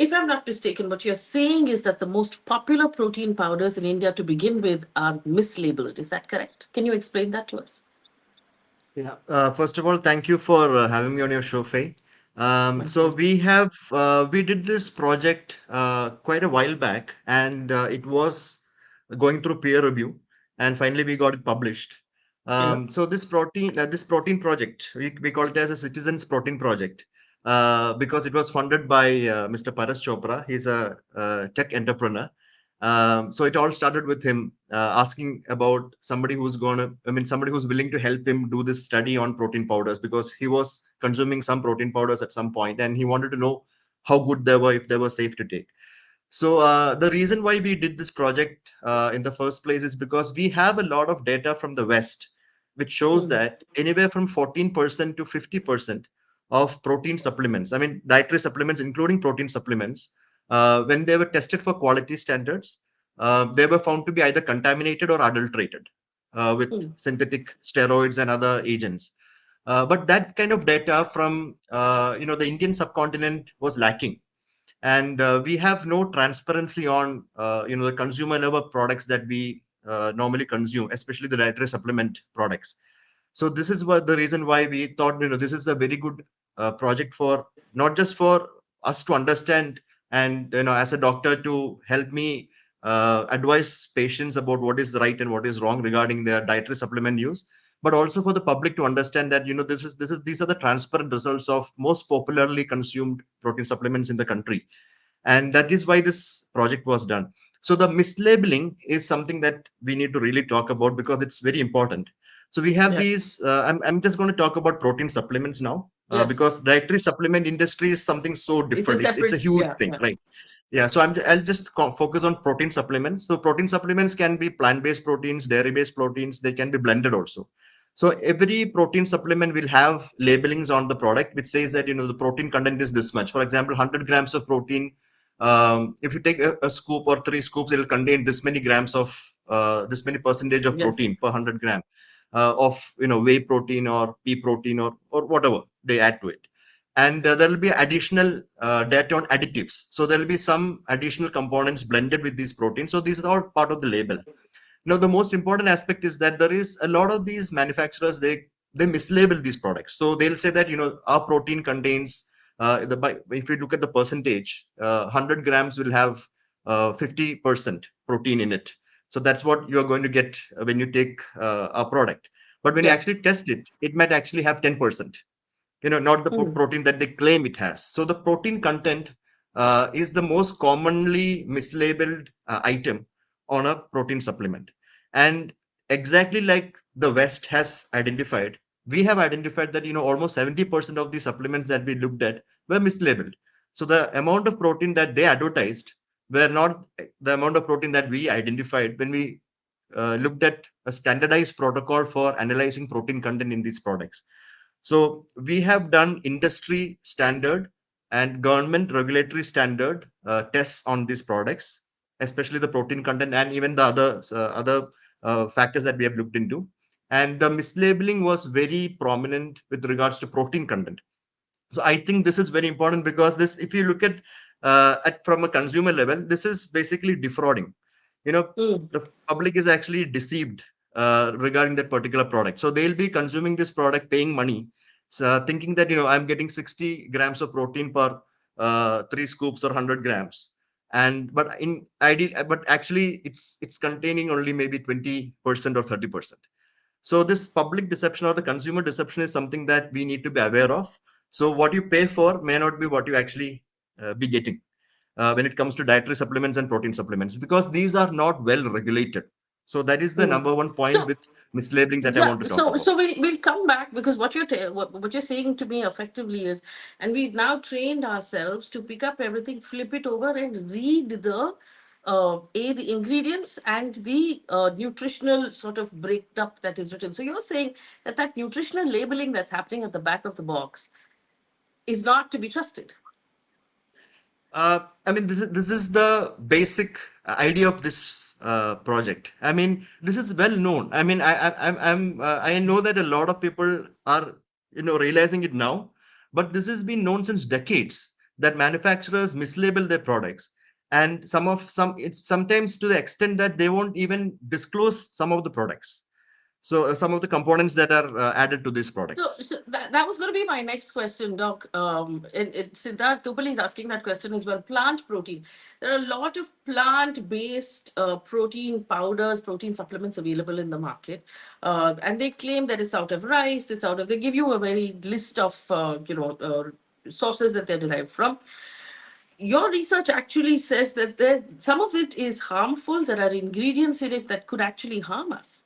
if I'm not mistaken, what you're saying is that the most popular protein powders in India to begin with are mislabeled. Is that correct? Can you explain that to us? Yeah. First of all, thank you for having me on your show, Faye. My So pleasure. we did this project quite a while back, and it was going through peer review, and finally we got it published. Yeah. So this protein project, we call it as a citizens protein project, because it was funded by Mr. Paras Chopra. He's a tech entrepreneur. So it all started with him asking about somebody who's willing to help him do this study on protein powders, because he was consuming some protein powders at some point and he wanted to know how good they were, if they were safe to take. So the reason why we did this project in the first place is because we have a lot of data from the West, which shows Mm. that anywhere from 14% to 50% of protein supplements, I mean, dietary supplements, including protein supplements, when they were tested for quality standards, they were found to be either contaminated or adulterated with Mm. synthetic steroids and other agents. But that kind of data from the Indian subcontinent was lacking, and we have no transparency on the consumer level products that we normally consume, especially the dietary supplement products. So this is what the reason why we thought this is a very good project, for not just for us to understand, and as a doctor to help me advise patients about what is right and what is wrong regarding their dietary supplement use, but also for the public to understand that these are the transparent results of most popularly consumed protein supplements in the country, and that is why this project was done. So the mislabeling is something that we need to really talk about, because it's very important. So we have Yeah. these I'm just going to talk about protein supplements now, Yes. because dietary supplement industry is something so It's a different. It's a separate. huge Yeah. thing, Yeah. right? Yeah, so I'll just focus on protein supplements. So protein supplements can be plant-based proteins, dairy-based proteins. They can be blended also. So every protein supplement will have labelings on the product which says that the protein content is this much. For example, 100 grams of protein. If you take a scoop or three scoops, it will contain this many grams of this many percentage of Yes. protein per 100 gram of whey protein or pea protein or whatever they add to it. And there will be additional data on additives. So there will be some additional components blended with these proteins. So these are all part of the label. Now, the most important aspect is that there is a lot of these manufacturers, they mislabel these products. So they'll say that our protein contains if you look at the percentage, 100 grams will have 50% protein in it. So that's what you're going to get when you take our product. But when you Yes. actually test it, it might actually have 10%, not the Mm. protein that they claim it has. So the protein content is the most commonly mislabeled item on a protein supplement. And exactly like the West has identified, we have identified that almost 70% of the supplements that we looked at were mislabeled. So the amount of protein that they advertised were not the amount of protein that we identified when we looked at a standardized protocol for analyzing protein content in these products. So we have done industry standard and government regulatory standard tests on these products, especially the protein content and even the other factors that we have looked into. And the mislabeling was very prominent with regards to protein content. So I think this is very important, because this, if you look at from a consumer level, this is basically defrauding. You know, Mm. the public is actually deceived regarding that particular product. So they'll be consuming this product, paying money, so thinking that I'm getting 60 grams of protein per three scoops or 100 grams, and but actually it's containing only maybe 20% or 30%. So this public deception or the consumer deception is something that we need to be aware of. So what you pay for may not be what you actually be getting when it comes to dietary supplements and protein supplements, because these are not well regulated. So that is the Mm. number one point So with mislabeling that I yeah, want to talk so about. we'll come back, because what you're saying to me effectively is, and we've now trained ourselves to pick up everything, flip it over, and read the ingredients and the nutritional sort of breakup that is written. So you're saying that nutritional labeling that's happening at the back of the box is not to be trusted. I mean, this is the basic idea of this project. I mean, this is well known. I mean, I know that a lot of people are realizing it now, but this has been known since decades. that manufacturers mislabel their products, and some it's sometimes to the extent that they won't even disclose some of the products. So some of the components that are added to these products. So that was going to be my next question, Doc. Siddharth Tupali is asking that question as well. Plant protein. There are a lot of plant-based protein powders, protein supplements available in the market, and they claim that it's out of rice. It's out of. They give you a very list of sources that they're derived from. Your research actually says that there's some of it is harmful. There are ingredients in it that could actually harm us.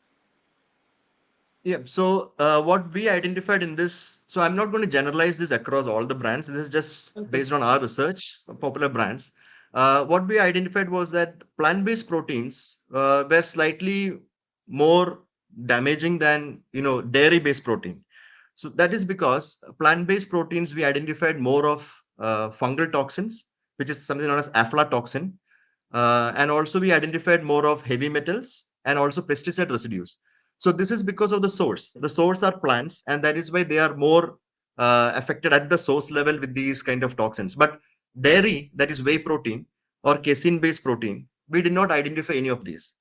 Yeah. So what we identified in this, so I'm not going to generalize this across all the brands. This is just Okay. based on our research, popular brands. What we identified was that plant-based proteins were slightly more damaging than dairy-based protein. So that is because plant-based proteins we identified more of fungal toxins, which is something known as aflatoxin, and also we identified more of heavy metals and also pesticide residues. So this is because of the source. The source are plants, and that is why they are more affected at the source level with these kind of toxins. But dairy, that is whey protein or casein-based protein, we did not identify any of these.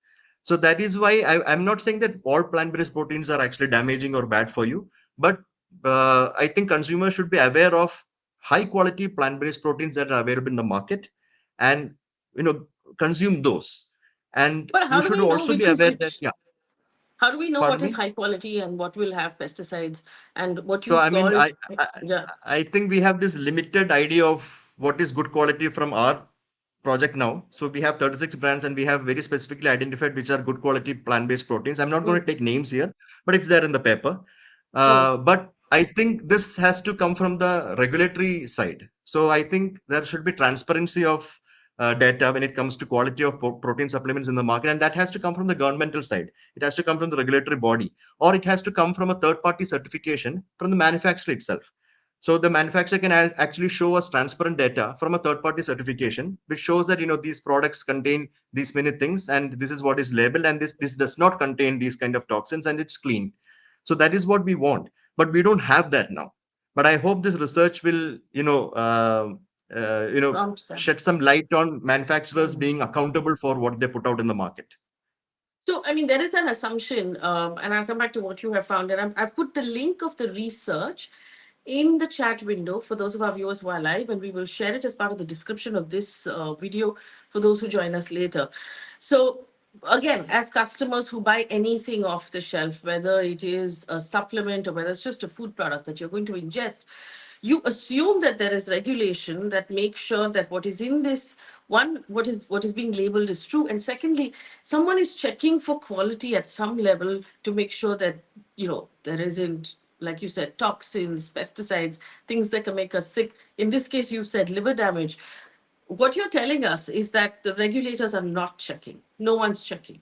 So that is why I'm not saying that all plant-based proteins are actually damaging or bad for you, but I think consumers should be aware of high-quality plant-based proteins that are available in the market, and you know consume those. And But you how do should we know also be which is aware that, which? yeah, How do we know what pardon is me. high quality and what will have pesticides and what So you've I mean, called? Yeah. I think we have this limited idea of what is good quality from our project now. So we have 36 brands, and we have very specifically identified which are good quality plant-based proteins. I'm not going Mm, to take names here, but it's there in the paper. mm. But I think this has to come from the regulatory side. So I think there should be transparency of data when it comes to quality of protein supplements in the market, and that has to come from the governmental side. It has to come from the regulatory body, or it has to come from a third-party certification from the manufacturer itself. So the manufacturer can actually show us transparent data from a third-party certification, which shows that these products contain these many things, and this is what is labeled, and this does not contain these kind of toxins, and it's clean. So that is what we want, but we don't have that now. But I hope this research will, Prompt them. shed some light on manufacturers Mm. being accountable for what they put out in the market. So, I mean, there is an assumption, and I'll come back to what you have found. And I've put the link of the research in the chat window for those of our viewers who are live, and we will share it as part of the description of this video for those who join us later. So, again, as customers who buy anything off the shelf, whether it is a supplement or whether it's just a food product that you're going to ingest, you assume that there is regulation that makes sure that what is in this one, what is being labeled is true, and secondly, someone is checking for quality at some level to make sure that there isn't, like you said, toxins, pesticides, things that can make us sick. In this case, you said liver damage. What you're telling us is that the regulators are not checking. No one's checking.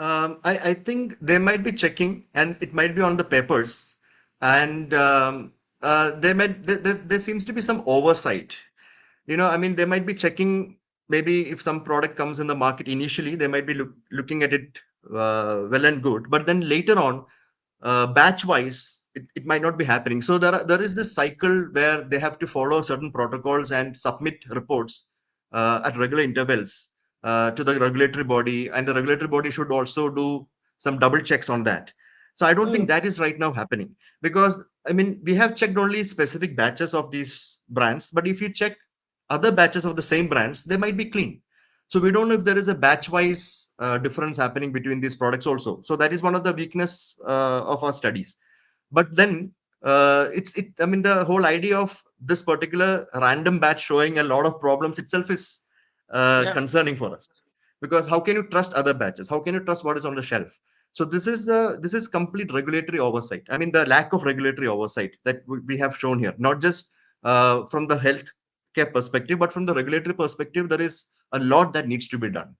I think they might be checking, and it might be on the papers, and there seems to be some oversight. I mean, they might be checking, maybe if some product comes in the market initially, they might be looking at it well and good, but then later on, batch wise, it might not be happening. So there is this cycle where they have to follow certain protocols and submit reports at regular intervals to the regulatory body, and the regulatory body should also do some double checks on that. So I don't think Mm. that is right now happening, because I mean, we have checked only specific batches of these brands, but if you check other batches of the same brands, they might be clean. So we don't know if there is a batch wise difference happening between these products also. So that is one of the weakness of our studies. But then I mean, the whole idea of this particular random batch showing a lot of problems itself is Yeah. concerning for us, because how can you trust other batches? How can you trust what is on the shelf? So this is complete regulatory oversight. I mean, the lack of regulatory oversight that we have shown here, not just from the health care perspective, but from the regulatory perspective, there is a lot that needs to be done.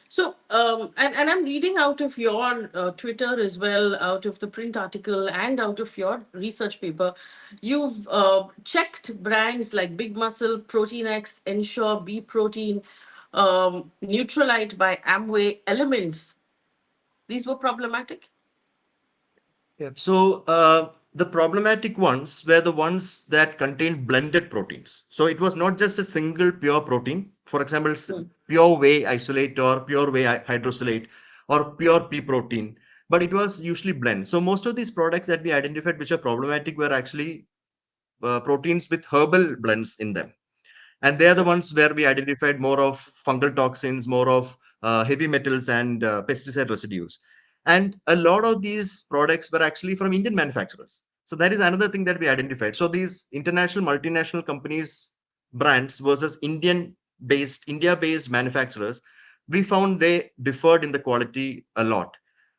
So, and I'm reading out of your Twitter as well, out of the print article and out of your research paper. You've checked brands like Big Muscle, Protein X, Ensure, B Protein, Neutralite by Amway, Elements. These were problematic. Yeah. So The problematic ones were the ones that contained blended proteins. So it was not just a single pure protein, for example, Mm. pure whey isolate or pure whey hydrolysate or pure pea protein, but it was usually blend. So most of these products that we identified which are problematic were actually proteins with herbal blends in them, and they are the Yeah. ones where we identified more of fungal toxins, more of heavy metals and pesticide residues. And a lot of these products were actually from Indian manufacturers. So that is another thing that we identified. So these international multinational companies brands versus India based manufacturers, we found they differed in the quality a lot.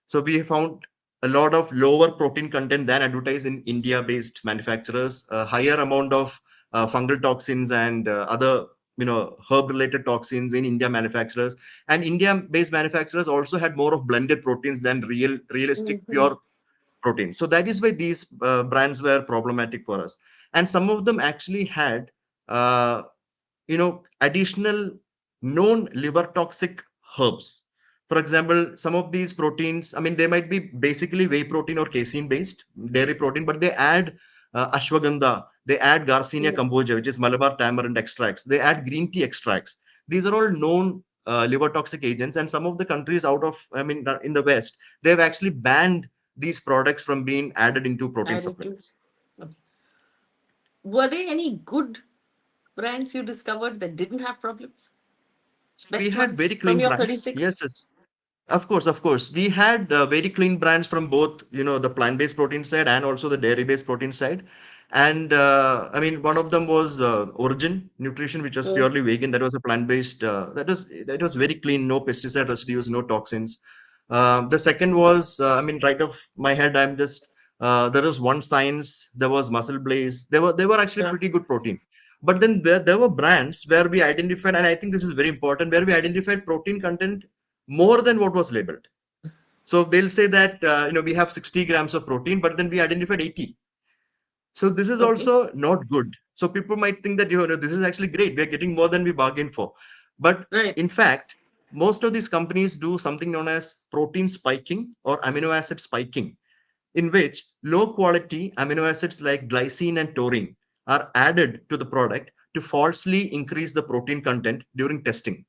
So we found a lot of lower protein content than advertised in India based manufacturers, a higher amount of fungal toxins and other herb related toxins in India manufacturers. And India based manufacturers also had more of blended proteins than realistic Mhm. pure protein. So that is why these brands were problematic for us. And some of them actually had uh, additional known liver toxic herbs. For example, some of these proteins, I mean, they might be basically whey protein or casein based dairy protein, but they add ashwagandha, they add Garcinia Mm. cambogia, which is Malabar tamarind extracts, they add green tea extracts. These are all known liver toxic agents, and some of the countries out of, I mean, in the West, they've actually banned these products from being added into protein Added to. supplements. Okay. Were there any good brands you discovered that didn't have problems? So we Best had ones very from clean your brands. Yes, 36? yes. Of course, of course. We had very clean brands from both, the plant-based protein side and also the dairy-based protein side. And I mean, one of them was Origin Nutrition, which was Mm. purely vegan. That was a plant-based. That was very clean, no pesticide residues, no toxins. The second was, I mean, right off my head, I'm just there was One Science, there was Muscle Blaze. They were actually Yeah. pretty good protein. But then there were brands where we identified, and I think this is very important, where we identified protein content more than what was labeled. So they'll say that we have 60 grams of protein, but then we identified 80. So this is Okay. also not good. So people might think that this is actually great. We are getting more than we bargained for. But Right. in fact, most of these companies do something known as protein spiking or amino acid spiking, in which low quality amino acids like glycine and taurine are added to the product to falsely increase the protein content during testing.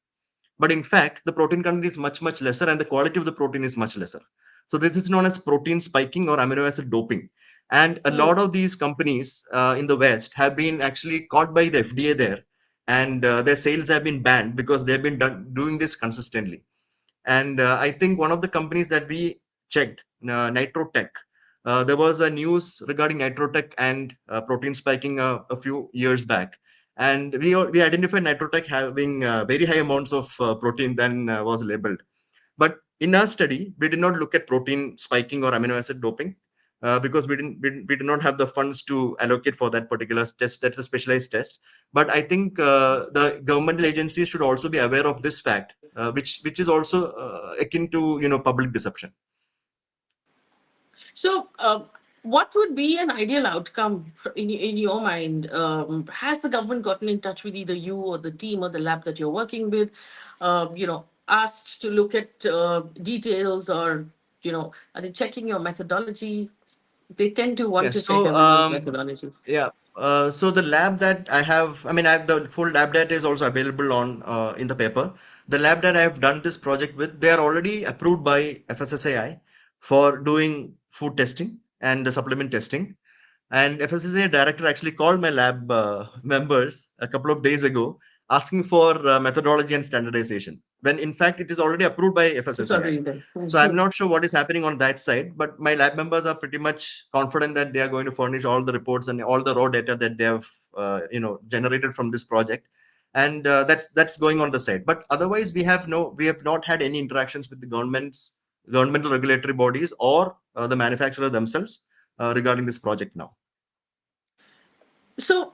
But in fact, the protein content is much, much lesser and the quality of the protein is much lesser. So this is known as protein spiking or amino acid doping. And a Mm. lot of these companies in the West have been actually caught by the FDA there, and their sales have been banned because they've been doing this consistently. And I think one of the companies that we checked, Nitrotech, there was a news regarding Nitrotech and protein spiking a few years back. And we identified Nitrotech having very high amounts of protein than was labeled. But in our study, we did not look at protein spiking or amino acid doping because we did not have the funds to allocate for that particular test. That's a specialized test. But I think the governmental agencies should also be aware of this fact, which is also akin to public deception. So, what would be an ideal outcome in your mind? Has the government gotten in touch with either you or the team or the lab that you're working with? Asked to look at details, or are they checking your methodology? They tend to want Yes. to check So everyone's methodology. yeah. So the lab that I have, I mean, I have the full lab data is also available on in the paper. The lab that I have done this project with, they are already approved by FSSAI for doing food testing and the supplement testing. And FSSAI director actually called my lab members a couple of days ago asking for methodology and standardization, when in fact it is already approved by It's FSSAI. already done. So I'm Mhm. not sure what is happening on that side, but my lab members are pretty much confident that they are going to furnish all the reports and all the raw data that they have, generated from this project, and that's going on the side. But otherwise, we have not had any interactions with the governmental regulatory bodies or the manufacturer themselves regarding this project now. So,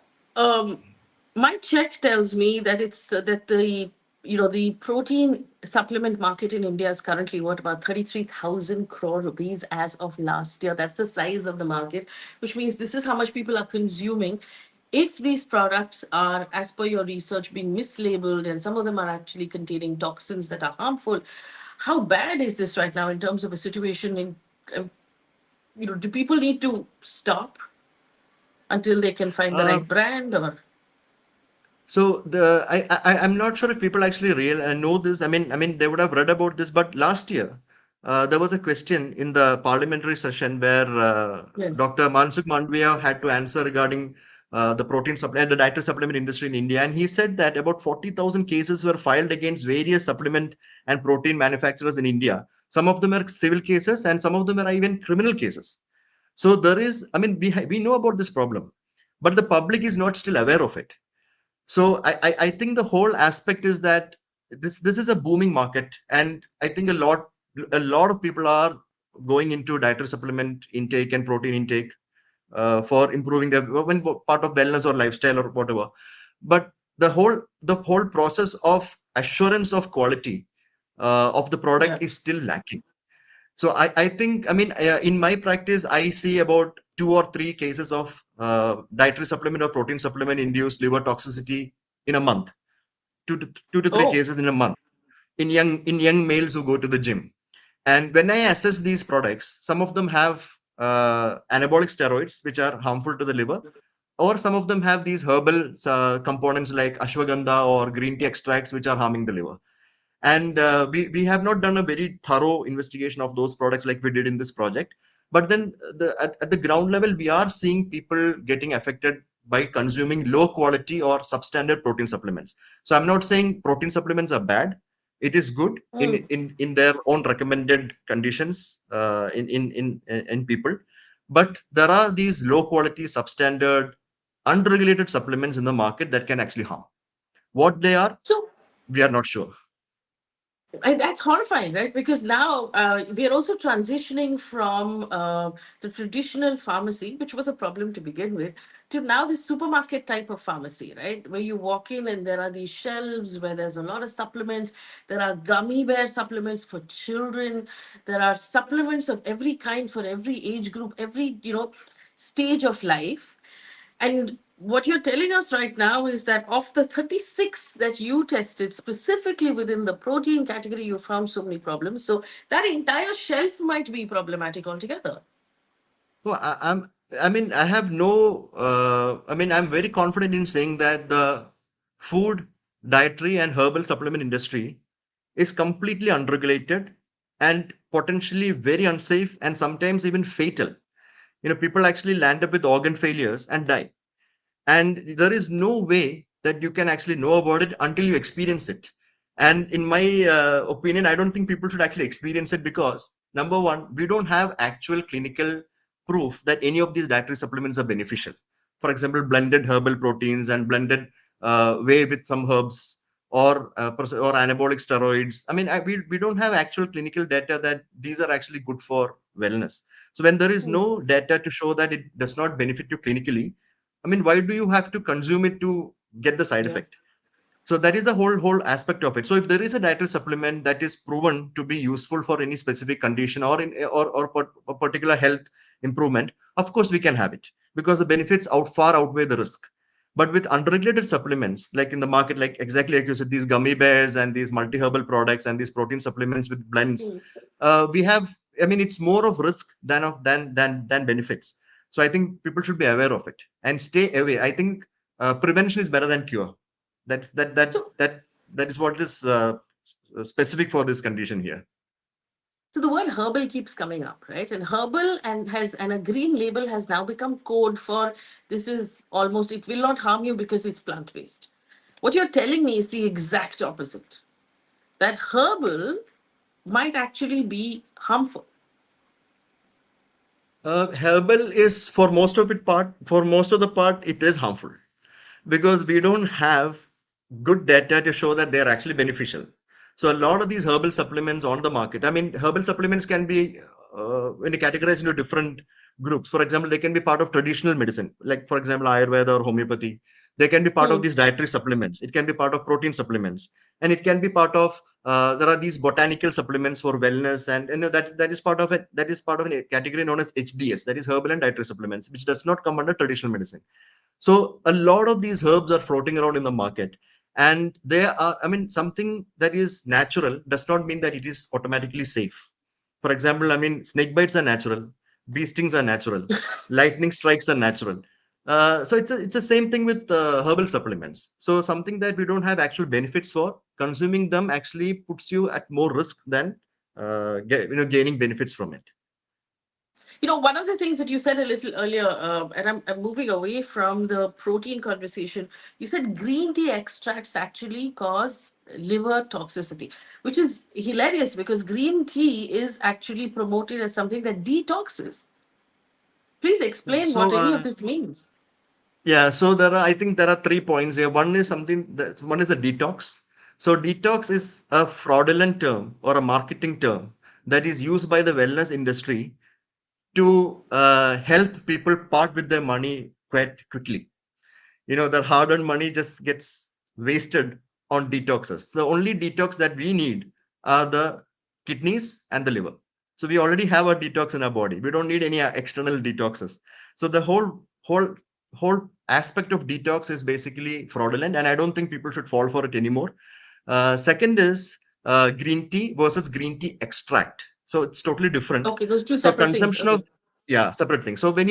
my check tells me that it's that the protein supplement market in India is currently what, about 33,000 crore rupees as of last year. That's the size of the market, which means this is how much people are consuming. If these products are, as per your research, being mislabeled and some of them are actually containing toxins that are harmful, how bad is this right now in terms of a situation in Do people need to stop until they can find the Uh, right brand, or? So I'm not sure if people actually know this. I mean they would have read about this, but last year there was a question in the parliamentary session where Yes. Dr. Mansukh Mandviya had to answer regarding the protein supplement, the dietary supplement industry in India, and he said that about 40,000 cases were filed against various supplement and protein manufacturers in India. Some of them are civil cases, and some of them are even criminal cases. So there is, I mean, we know about this problem, but the public is not still aware of it. So I think the whole aspect is that this is a booming market, and I think a lot of people are going into dietary supplement intake and protein intake for improving their when part of wellness or lifestyle or whatever. But the whole process of assurance of quality of the Yeah. product is still lacking. So I think, I mean, in my practice, I see about 2 or 3 cases of dietary supplement or protein supplement induced liver toxicity in a month. Two to three Oh. cases in a month in young males who go to the gym. And when I assess these products, some of them have anabolic steroids, which are harmful to the liver, or some of them have these herbal components like ashwagandha or green tea extracts, which are harming the liver. And we have not done a very thorough investigation of those products like we did in this project. But then at the ground level, we are seeing people getting affected by consuming low quality or substandard protein supplements. So I'm not saying protein supplements are bad. It is good Mm. in their own recommended conditions in people. But there are these low quality substandard unregulated supplements in the market that can actually harm. What they are, So we are not sure. that's horrifying, right? Because now we are also transitioning from the traditional pharmacy, which was a problem to begin with, to now the supermarket type of pharmacy, right? Where you walk in and there are these shelves where there's a lot of supplements. There are gummy bear supplements for children. There are supplements of every kind for every age group, every, stage of life. And what you're telling us right now is that of the 36 that you tested specifically within the protein category, you found so many problems. So that entire shelf might be problematic altogether. So I have no, I'm very confident in saying that the food, dietary, and herbal supplement industry is completely unregulated and potentially very unsafe and sometimes even fatal. People actually land up with organ failures and die. And there is no way that you can actually know about it until you experience it. And in my opinion, I don't think people should actually experience it because, number one, we don't have actual clinical proof that any of these dietary supplements are beneficial. For example, blended herbal proteins and blended whey with some herbs, or anabolic steroids. We don't have actual clinical data that these are actually good for wellness. So when there is no data to show that it does not benefit you clinically, why do you have to consume it to get the side Yeah. effect? So that is the whole aspect of it. So if there is a dietary supplement that is proven to be useful for any specific condition or particular health improvement, of course we can have it because the benefits far outweigh the risk. But with unregulated supplements, like in the market, like exactly like you said, these gummy bears and these multi-herbal products and these protein supplements with blends, we have. It's more of risk than benefits. So I think people should be aware of it and stay away. I think prevention is better than cure. That's that that So, that that is what is specific for this condition here. so the word herbal keeps coming up, right? And herbal and a green label has now become code for this is almost, it will not harm you because it's plant based. What you're telling me is the exact opposite. That herbal might actually be harmful. Herbal is for most of the part it is harmful because we don't have good data to show that they are actually beneficial. So a lot of these herbal supplements on the market, herbal supplements can be when categorized into different groups. For example, they can be part of traditional medicine, like for example Ayurveda or homeopathy. They can be part of Hmm. these dietary supplements. It can be part of protein supplements, and it can be part of there are these botanical supplements for wellness, and that is part of it. That is part of a category known as HDS, that is herbal and dietary supplements, which does not come under traditional medicine. So a lot of these herbs are floating around in the market, and they are, something that is natural does not mean that it is automatically safe. For example, snake bites are natural, bee stings are natural, lightning strikes are natural. So it's the same thing with herbal supplements. So something that we don't have actual benefits for, consuming them actually puts you at more risk than gaining benefits from it. One of the things that you said a little earlier, and I'm moving away from the protein conversation, you said green tea extracts actually cause liver toxicity, which is hilarious because green tea is actually promoted as something that detoxes. Please Yeah. explain what So any of this means. yeah, so I think there are 3 points here. One is a detox. So detox is a fraudulent term or a marketing term that is used by the wellness industry to help people part with their money quite quickly. Their hard-earned money just gets wasted on detoxes. The only detox that we need are the kidneys and the liver. So we already have a detox in our body. We don't need any external detoxes. So the whole aspect of detox is basically fraudulent, and I don't think people should fall for it anymore. Second is green tea versus green tea extract. So it's totally different. Okay, those two So separate things. consumption Okay. of, yeah, separate thing. So when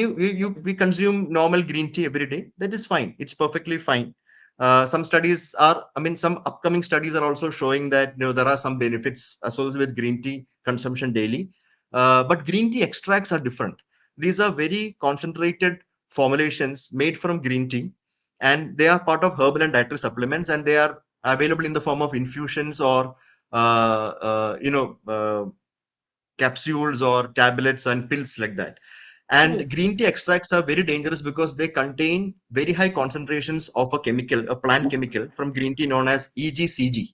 we consume normal green tea every day, that is fine. It's perfectly fine. Some upcoming studies are also showing that there are some benefits associated with green tea consumption daily. But green tea extracts are different. These are very concentrated formulations made from green tea, and they are part of herbal and dietary supplements, and they are available in the form of infusions or uh, uh, you know uh, capsules or tablets and pills like that. Hmm. And green tea extracts are very dangerous because they contain very high concentrations of a plant chemical from green tea known as EGCG.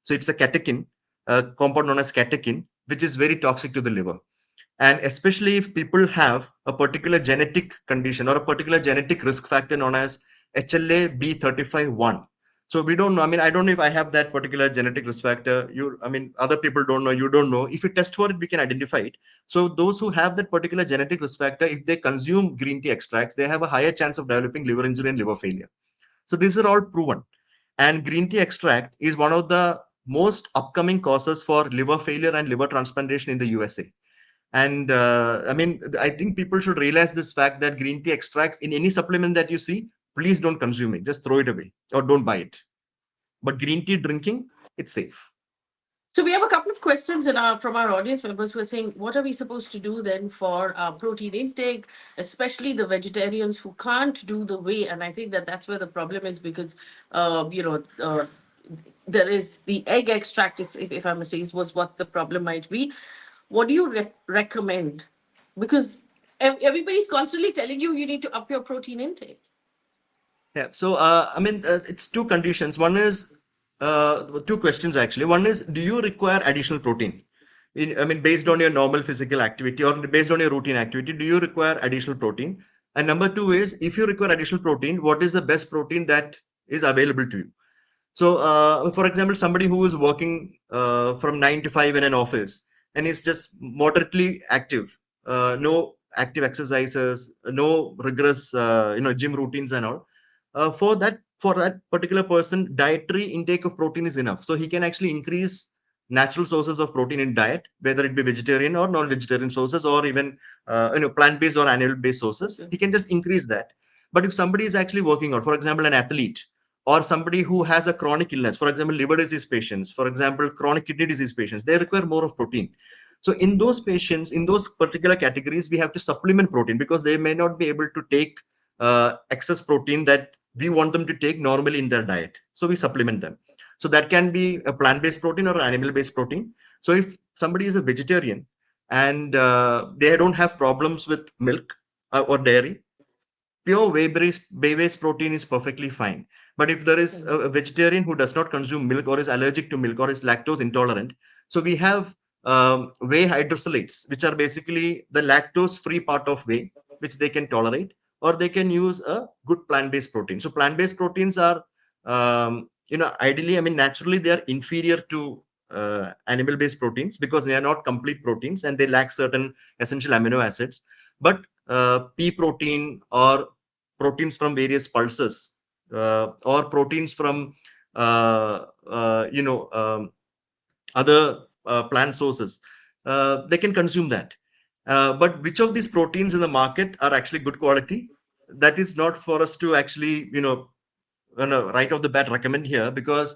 So it's a catechin, a compound known as catechin, which is very toxic to the liver. And especially if people have a particular genetic condition or a particular genetic risk factor known as HLA-B35-1. So we don't know. I don't know if I have that particular genetic risk factor. Other people don't know. You don't know. If we test for it, we can identify it. So those who have that particular genetic risk factor, if they consume green tea extracts, they have a higher chance of developing liver injury and liver failure. So these are all proven. And green tea extract is one of the most upcoming causes for liver failure and liver transplantation in the USA. And I think people should realize this fact that green tea extracts in any supplement that you see, please don't consume it. Just throw it away or don't buy it. But green tea drinking, it's safe. So we have a couple of questions from our audience members who are saying, what are we supposed to do then for protein intake, especially the vegetarians who can't do the way? And I think that that's where the problem is because, there is the egg extract, if I'm mistaken, was what the problem might be. What do you recommend? Because everybody's constantly telling you need to up your protein intake. Yeah. So, it's two conditions. One is two questions actually. One is, do you require additional protein? Based on your normal physical activity or based on your routine activity, do you require additional protein? And number two is, if you require additional protein, what is the best protein that is available to you? So, for example, somebody who is working from 9 to 5 in an office and is just moderately active, no active exercises, no rigorous, gym routines and all. For that particular person, dietary intake of protein is enough. So he can actually increase natural sources of protein in diet, whether it be vegetarian or non-vegetarian sources, or even plant-based or animal-based sources. Okay. He can just increase that. But if somebody is actually working out, for example, an athlete or somebody who has a chronic illness, for example, liver disease patients, for example, chronic kidney disease patients, they require more of protein. So in those patients, in those particular categories, we have to supplement protein because they may not be able to take excess protein that we want them to take normally in their diet. So we supplement them. So that can be a plant-based protein or an animal-based protein. So if somebody is a vegetarian and they don't have problems with milk or dairy, pure whey-based protein is perfectly fine. But if there is a vegetarian who does not consume milk or is allergic to milk or is lactose intolerant, so we have whey hydrolysates, which are basically the lactose-free part of whey, which they can tolerate, or they can use a good plant-based protein. So plant-based proteins are, ideally, naturally, they are inferior to animal-based proteins because they are not complete proteins and they lack certain essential amino acids. But pea protein or proteins from various pulses or proteins from uh, uh, you know um, other plant sources, they can consume that. But which of these proteins in the market are actually good quality? That is not for us to actually, right off the bat recommend here, because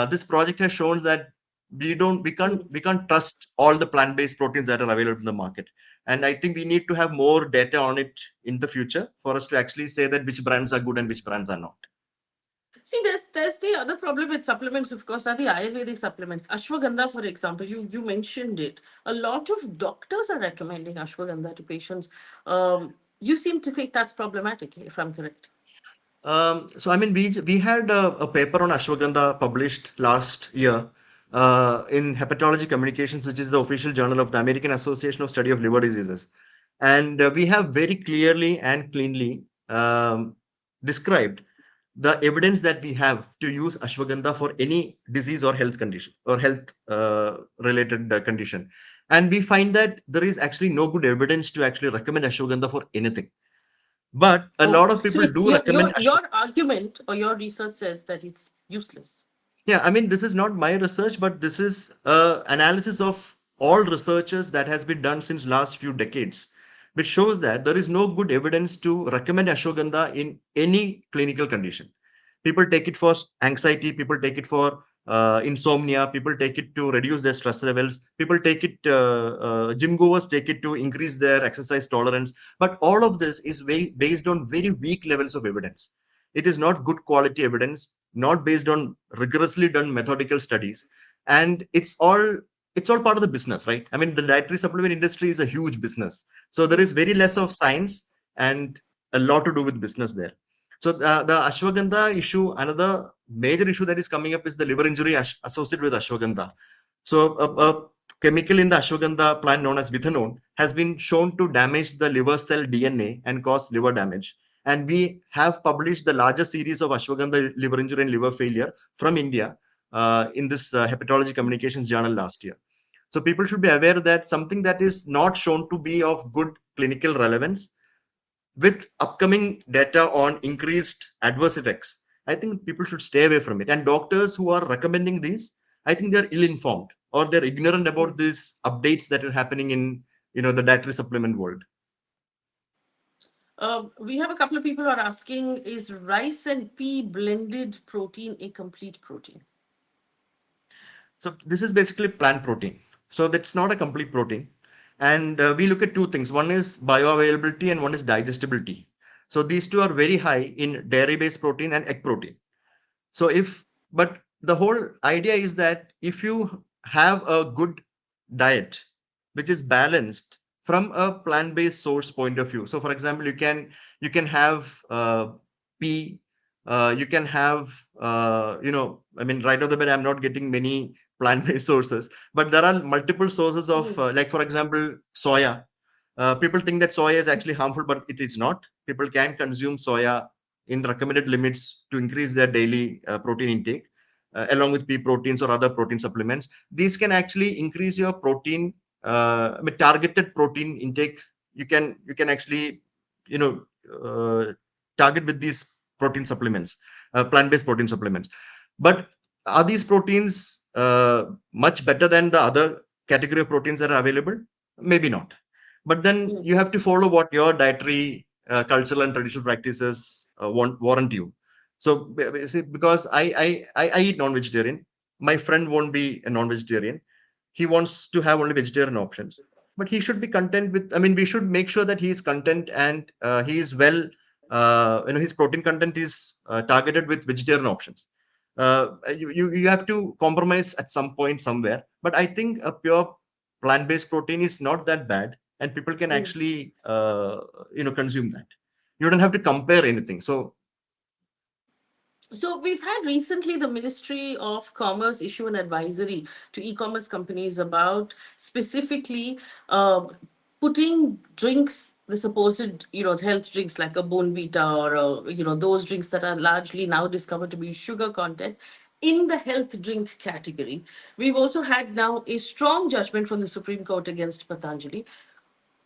this project has shown that Mm. we can't trust all the plant-based proteins that are available in the market. And I think we need to have more data on it in the future for us to actually say that which brands are good and which brands are not. See, there's the other problem with supplements, of course, are the Ayurvedic supplements. Ashwagandha, for example, you mentioned it. A lot of doctors are recommending ashwagandha to patients. You seem to think that's problematic, if I'm correct. So I mean, we had a paper on ashwagandha published last year in Hepatology Communications, which is the official journal of the American Association of Study of Liver Diseases, and we have very clearly and cleanly described the evidence that we have to use ashwagandha for any disease or health condition or health related condition, and we find that there is actually no good evidence to actually recommend ashwagandha for anything. But a Oh, lot of so people it's do recommend your ashwagandha. argument or your research says that it's useless. Yeah, I mean, this is not my research, but this is analysis of all researchers that has been done since last few decades, which shows that there is no good evidence to recommend ashwagandha in any clinical condition. People take it for anxiety, people take it for insomnia, people take it to reduce their stress levels, people take it, gym goers take it to increase their exercise tolerance. But all of this is based on very weak levels of evidence. It is not good quality evidence, not based on rigorously done methodical studies, and it's all part of the business, right? I mean, the dietary supplement industry is a huge business, so there is Mm. very less of science and a lot to do with business there. So the ashwagandha issue, another major issue that is coming up is the liver injury associated with ashwagandha. So a chemical in the ashwagandha plant known as vithanone has been shown to damage the liver cell DNA and cause liver damage. And we have published the largest series of ashwagandha liver injury and liver failure from India in this Hepatology Communications journal last year. So people should be aware that something that is not shown to be of good clinical relevance with upcoming data on increased adverse effects, I think people should stay away from it. And doctors who are recommending these, I think they're ill-informed or they're ignorant about Mm. these updates that are happening in the dietary supplement world. We have a couple of people who are asking, is rice and pea blended protein a complete protein? So this is basically plant protein. So that's not a complete protein. And we look at two things. One is bioavailability and one is digestibility. So these two are very high in dairy-based protein and egg protein. So but the whole idea is that if you have a good diet which is balanced from a plant-based source point of view. So for example, you can have pea, you can have I mean, right off the bat, I'm not getting many plant-based sources, but there are multiple sources of Mm. like for example, soya. People think that soya is actually harmful, but it is not. People can consume soya in recommended limits to increase their daily protein intake, along with pea proteins or other protein supplements. These can actually increase your protein, I mean, targeted protein intake. You can actually, you know, target with these protein supplements, plant-based protein supplements. But are these proteins much better than the other category of proteins that are available? Maybe not. But then Mm. you have to follow what your dietary, cultural, and traditional practices warrant you. So see, because I eat non-vegetarian, my friend won't be a non-vegetarian. He wants to have only vegetarian options, but he should be content with. I mean, we should make sure that he is content and he is well. His protein content is targeted with vegetarian options. You have to compromise at some point somewhere. But I think a pure plant-based protein is not that bad, and people can Mm. actually consume that. You don't have to compare anything. So So we've had recently the Ministry of Commerce issue an advisory to e-commerce companies about specifically putting drinks, the supposed health drinks like a Bonvita or those drinks that are largely now discovered to be sugar content in the health drink category. We've also had now a strong judgment from the Supreme Court against Patanjali.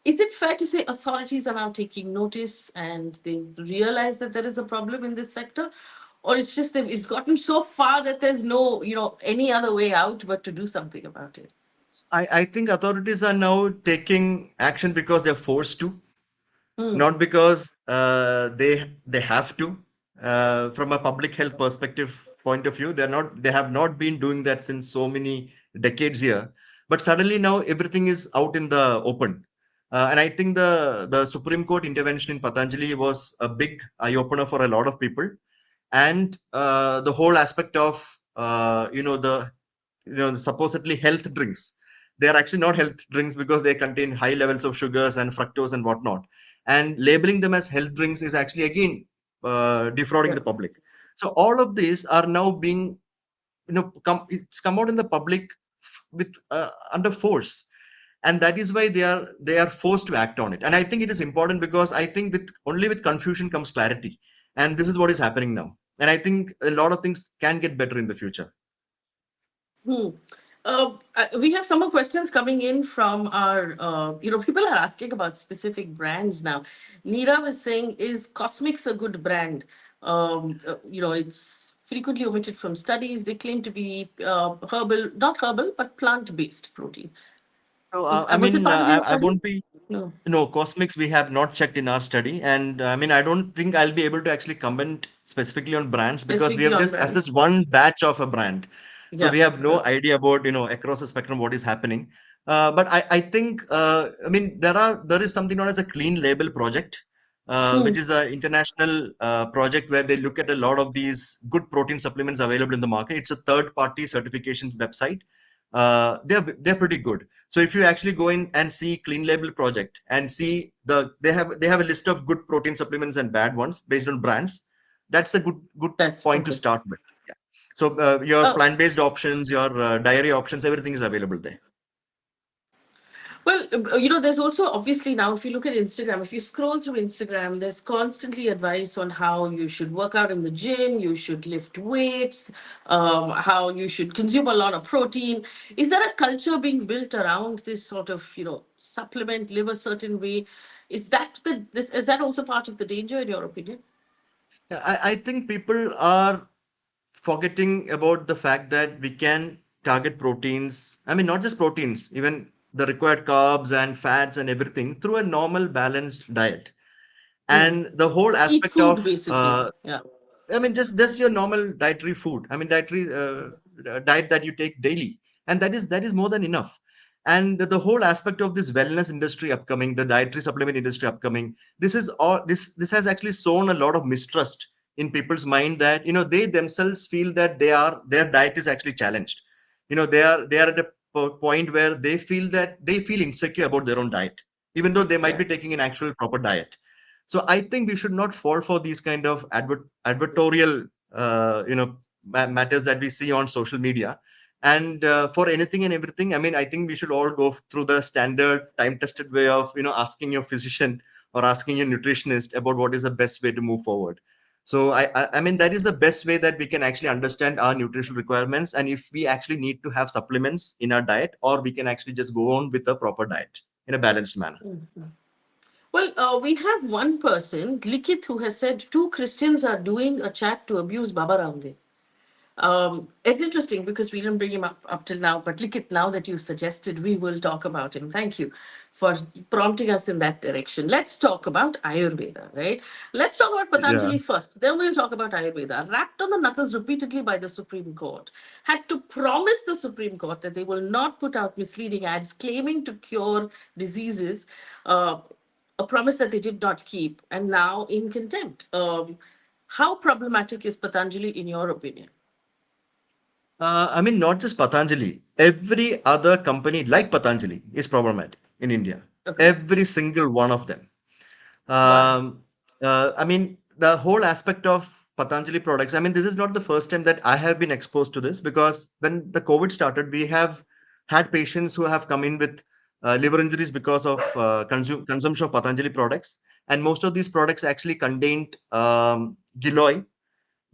Is it fair to say authorities are now taking notice and they realize that there is a problem in this sector? Or it's just that it's gotten so far that there's no, any other way out but to do something about it? I think authorities are now taking action because they're forced to, Hmm. not because they have to. From a public health perspective point of view, they have not been doing that since so many decades here. But suddenly now everything is out in the open. And I think the Supreme Court intervention in Patanjali was a big eye opener for a lot of people. And the whole aspect of the supposedly health drinks, they are actually not health drinks because they contain high levels of sugars and fructose and whatnot, and labeling them as health drinks is actually again defrauding Yeah. the public. So all of these are now being, it's come out in the public with under force, and that is why they are forced to act on it. And I think it is important because I think with confusion comes clarity, and this is what is happening now. And I think a lot of things can get better in the future. Hmm. We have some more questions coming in from our, people are asking about specific brands now. Neera was saying, is Cosmix a good brand? It's frequently omitted from studies. They claim to be herbal, not herbal, but plant-based protein. So, Was it part of your I study? won't be. No. No, cosmics we have not checked in our study, and I don't think I'll be able to actually comment specifically on brands because we Specifically have on just brands. assessed one batch of a brand, so Yeah. we have Yeah. no idea about across the spectrum what is happening. But I think there is something known as a clean label project, Hmm. which is an international project where they look at a lot of these good protein supplements available in the market. It's a third party certification website. They're pretty good. So if you actually go in and see Clean Label Project and see they have a list of good protein supplements and bad ones based on brands. That's a good That's point to okay. start with. Yeah. So your Oh, plant-based options, your dairy options, everything is available there. well, there's also obviously now, if you look at Instagram, if you scroll through Instagram, there's constantly advice on how you should work out in the gym, you should lift weights, how you should consume a lot of protein. Is there a culture being built around this sort of, supplement, live a certain way? Is that also part of the danger, in your opinion? Yeah, I think people are forgetting about the fact that we can target proteins. I mean, not just proteins, even the required carbs and fats and everything through a normal balanced diet. Hmm. And the whole Eat aspect food, of basically. Yeah. just your normal dietary food. I mean, dietary diet that you take daily, and that is more than enough. And the whole aspect of this wellness industry upcoming, the dietary supplement industry upcoming, this has actually sown a lot of mistrust in people's mind that they themselves feel that their diet is actually challenged. They are at a point where they feel insecure about their own diet, even though they might Yeah. be taking an actual proper diet. So I think we should not fall for these kind of advertorial matters that we see on social media. And for anything and everything, I mean, I think we should all go through the standard time tested way of asking your physician or asking your nutritionist about what is the best way to move forward. So I mean, that is the best way that we can actually understand our nutritional requirements, and if we actually need to have supplements in our diet, or we can actually just go on with a proper diet in a balanced manner. Well, we have one person, Likit, who has said two Christians are doing a chat to abuse Baba Ramdev. It's interesting because we didn't bring him up till now, but Likit, now that you suggested, we will talk about him. Thank you for prompting us in that direction. Let's talk about Ayurveda, right? Let's talk about Yeah. Patanjali first, then we'll talk about Ayurveda. Rapped on the knuckles repeatedly by the Supreme Court, had to promise the Supreme Court that they will not put out misleading ads claiming to cure diseases. A promise that they did not keep, and now in contempt. How problematic is Patanjali in your opinion? I mean, not just Patanjali. Every other company like Patanjali is problematic in India. Okay. Every single one of them. Why? I mean, the whole aspect of Patanjali products. I mean, this is not the first time that I have been exposed to this, because when the COVID started, we have had patients who have come in with liver injuries because of consumption of Patanjali products. And most of these products actually contained giloy,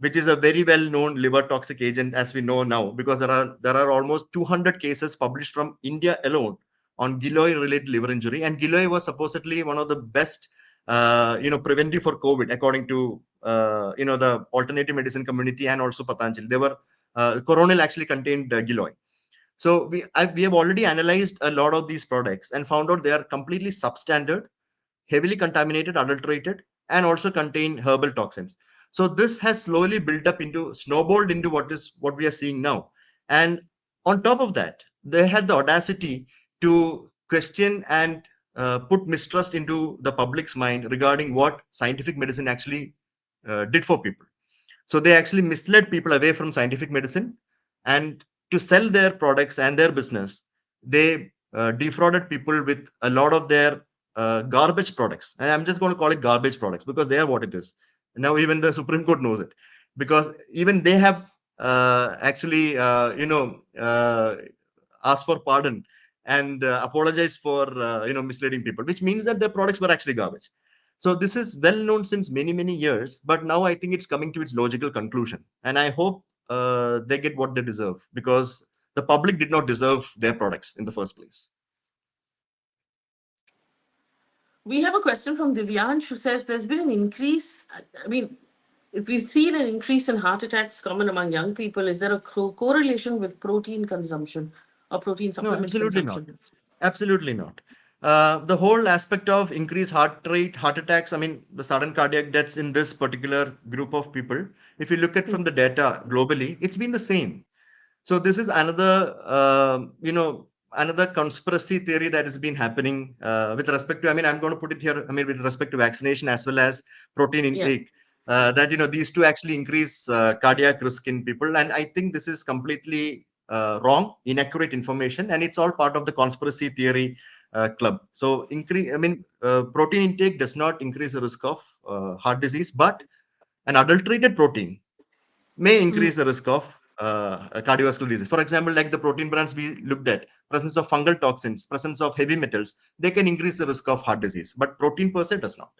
which is a very well known liver toxic agent, as we know now, because there are almost 200 cases published from India alone on giloy related liver injury. And giloy was supposedly one of the best preventive for COVID, according to the alternative medicine community and also Patanjali. They were Coronel actually contained giloy. So we have already analyzed a lot of these products and found out they are completely substandard, heavily contaminated, adulterated, and also contain herbal toxins. So this has slowly built up into, snowballed into what we are seeing now. And on top of that, they had the audacity to question and put mistrust into the public's mind regarding what scientific medicine actually did for people. So they actually misled people away from scientific medicine, and to sell their products and their business, they defrauded people with a lot of their garbage products. And I'm just going to call it garbage products because they are what it is. Now even the Supreme Court knows it, because even they have actually, asked for pardon and apologized for misleading people, which means that their products were actually garbage. So this is well known since many years, but now I think it's coming to its logical conclusion, and I hope they get what they deserve, because the public did not deserve their products in the first place. We have a question from Divyansh who says there's been an increase. I mean, if we've seen an increase in heart attacks common among young people, is there a correlation with protein consumption or protein No, supplement absolutely not. consumption? Absolutely not. The whole aspect of increased heart rate, heart attacks, I mean, the sudden cardiac deaths in this particular group of people, if you look at from the data globally, it's been the same. So this is another, another conspiracy theory that has been happening with respect to. I mean, I'm going to put it here. I mean, with respect to vaccination as well as protein Yeah. intake, that these two actually increase cardiac risk in people, and I think this is completely wrong, inaccurate information, and it's all part of the conspiracy theory club. So increase. I mean, protein intake does not increase the risk of heart disease, but an adulterated protein may Mhm. increase the risk of cardiovascular disease. For example, like the protein brands we looked at, presence of fungal toxins, presence of heavy metals, they can increase the risk of heart disease, but protein per se does not.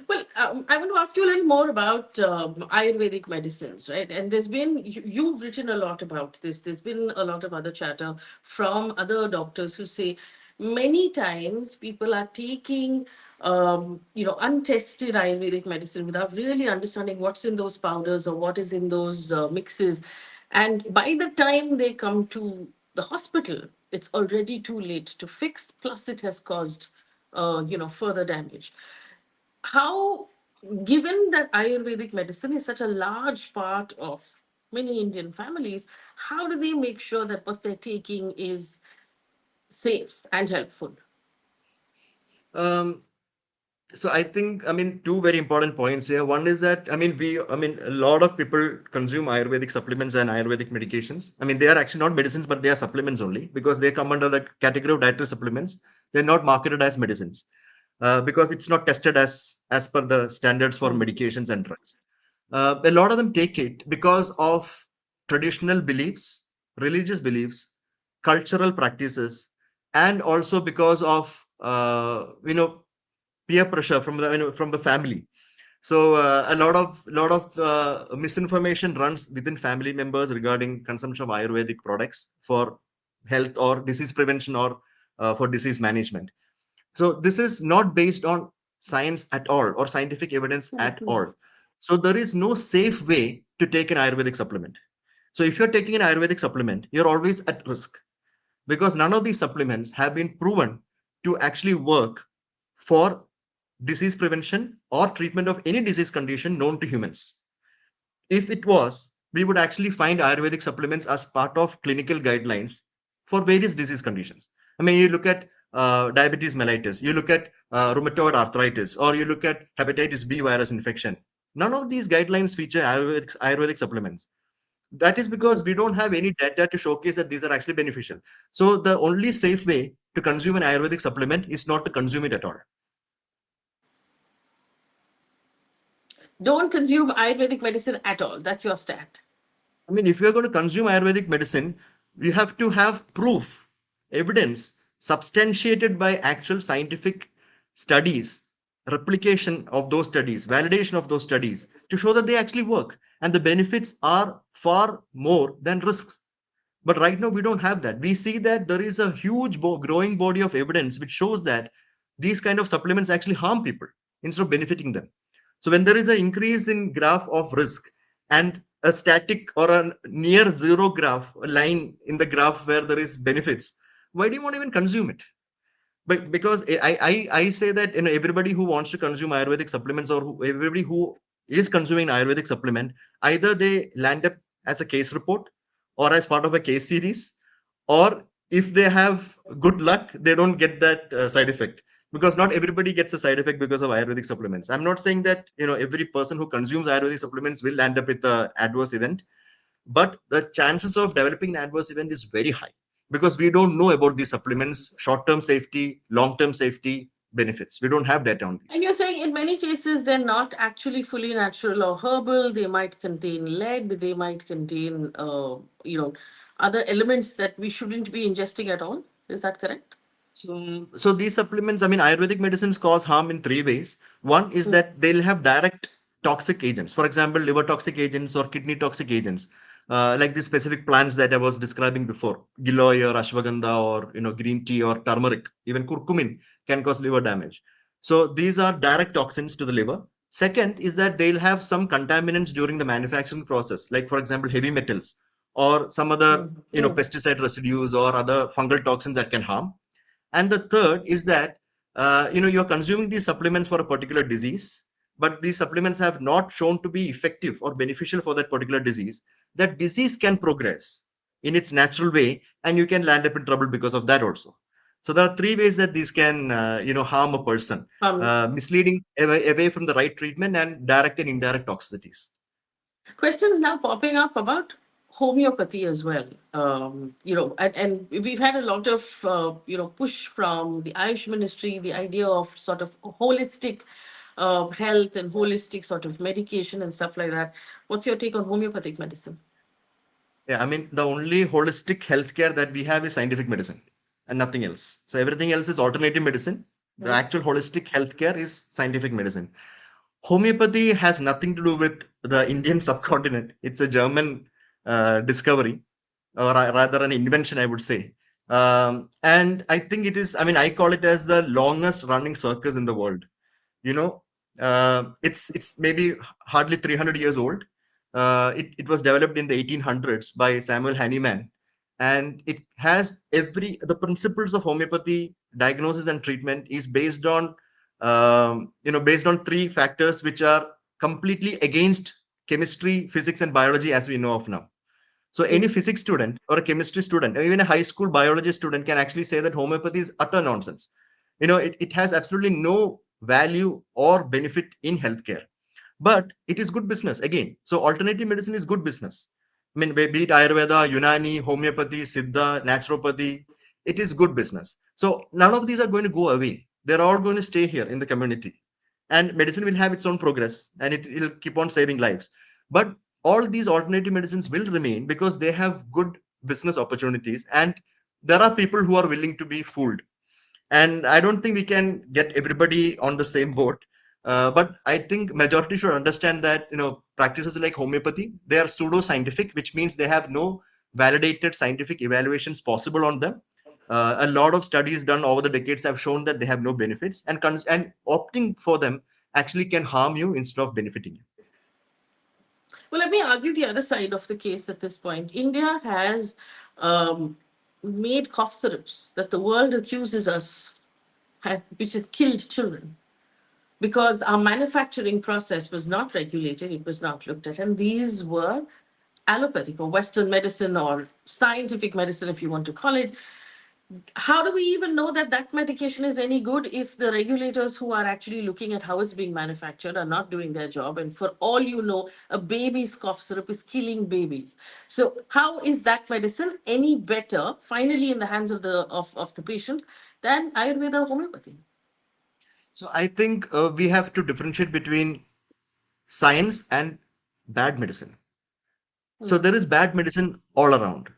Well, I want to ask you a little more about Ayurvedic medicines, right? And you've written a lot about this. There's been a lot of other chatter from other doctors who say many times people are taking, untested Ayurvedic medicine without really understanding what's in those powders or what is in those mixes. And by the time they come to the hospital, it's already too late to fix, plus it has caused, further damage. How, given that Ayurvedic medicine is such a large part of many Indian families, how do they make sure that what they're taking is safe and helpful? Um, so I think, I mean, two very important points here. One is that, I mean, a lot of people consume Ayurvedic supplements and Ayurvedic medications. I mean, they are actually not medicines, but they are supplements only, because they come under the category of dietary supplements. They're not marketed as medicines because it's not tested as per the standards for Mm. medications and drugs. A lot of them take it because of traditional beliefs, religious beliefs, cultural practices, and also because of peer pressure from the family. So a lot of misinformation runs within family members regarding consumption of Ayurvedic products for health or disease prevention, or for disease management. So this is not based on science at all, or scientific evidence at Mhm. all. So there is no safe way to take an Ayurvedic supplement. So if you're taking an Ayurvedic supplement, you're always at risk, because none of these supplements have been proven to actually work for disease prevention or treatment of any disease condition known to humans. If it was, we would actually find Ayurvedic supplements as part of clinical guidelines for various disease conditions. I mean, you look at diabetes mellitus, you look at rheumatoid arthritis, or you look at hepatitis B virus infection. None of these guidelines feature Ayurvedic supplements. That is because Mhm. we don't have any data to showcase that these are actually beneficial. So the only safe way to consume an Ayurvedic supplement is not to consume it at all. Don't consume Ayurvedic medicine at all. That's your stand. I mean, if you're going to consume Ayurvedic medicine, you have to have proof, evidence, substantiated by actual scientific studies, replication of those studies, validation of those studies, to show that they actually work. And the benefits are far more than risks. But right now, we don't have that. We see that there is a huge growing body of evidence which shows that these kind of supplements actually harm people instead of benefiting them. So when there is an increase in graph of risk, and a static or a near zero graph, a line in the graph where there is benefits, why do you want to even consume it? But because I say that, everybody who wants to consume Ayurvedic supplements, or everybody who is consuming Ayurvedic supplement, either they land up as a case report or as part of a case series, or if they have good luck, they don't get that side effect, because not everybody gets a side effect because of Ayurvedic supplements. I'm not saying that every person who consumes Ayurvedic supplements will land up with a adverse event, but the chances of developing an adverse event is very high, because we don't know about these supplements short-term safety, long-term safety benefits. We don't have data on And these. you're saying in many cases they're not actually fully natural or herbal. They might contain lead. They might contain, other elements that we shouldn't be ingesting at all. Is that correct? So these supplements, I mean, Ayurvedic medicines cause harm in three ways. One is Mm. that they'll have direct toxic agents, for example, liver toxic agents or kidney toxic agents, like the specific plants that I was describing before, giloy or ashwagandha, or green tea or turmeric, even curcumin can cause liver damage. So these are direct toxins to the liver. Second is that they'll have some contaminants during the manufacturing process, like for example, heavy metals or some other Mm. Mm. pesticide residues or other fungal toxins that can harm. And the third is that you're consuming these supplements for a particular disease, but these supplements have not shown to be effective or beneficial for that particular disease. That disease can progress in its natural way, and you can land up in trouble because of that also. So there are three ways that these can harm a person: Um, misleading away from the right treatment, and direct and indirect toxicities. Questions now popping up about homeopathy as well. And we've had a lot of push from the Ayush ministry, the idea of sort of holistic health and holistic sort of medication and stuff like that. What's your take on homeopathic medicine? Yeah, I mean, the only holistic healthcare that we have is scientific medicine and nothing else. So everything else is alternative medicine. The Hmm? actual holistic healthcare is scientific medicine. Homeopathy has nothing to do with the Indian subcontinent. It's a German discovery, or rather an invention, I would say. And I think it is, I mean, I call it as the longest running circus in the world. you know it's maybe hardly 300 years old. It was developed in the 1800s by Samuel Hahnemann, and it has every the principles of homeopathy diagnosis and treatment is based on three factors which are completely against chemistry, physics, and biology as we know of now. So any Mm. physics student or a chemistry student or even a high school biology student can actually say that homeopathy is utter nonsense. It has absolutely no value or benefit in healthcare, but it is good business again. So alternative medicine is good business. I mean, be it Ayurveda, Unani, homeopathy, Siddha, naturopathy, it is good business. So none of these are going to go away. They're all going to stay here in the community. And medicine will have its own progress, and it will keep on saving lives. But all these alternative medicines will remain because they have good business opportunities, and there are people who are willing to be fooled. And I don't think we can get everybody on the same boat. But I think majority should understand that practices like homeopathy, they are pseudo scientific, which means they have no validated scientific evaluations possible on them. A lot of studies done over the decades have shown that they have no benefits, and opting for them actually can harm you instead of benefiting you. Well, let me argue the other side of the case at this point. India has um, made cough syrups that the world accuses us, which have killed children, because our manufacturing process was not regulated, it was not looked at. And these were allopathic or Western medicine or scientific medicine, if you want to call it. How do we even know that that medication is any good if the regulators who are actually looking at how it's being manufactured are not doing their job? And for all you know, a baby's cough syrup is killing babies. So how is that medicine any better, finally, in the hands of the patient than Ayurveda or homeopathy? So I think we have to differentiate between science and bad medicine. So Hmm. there is bad medicine all around.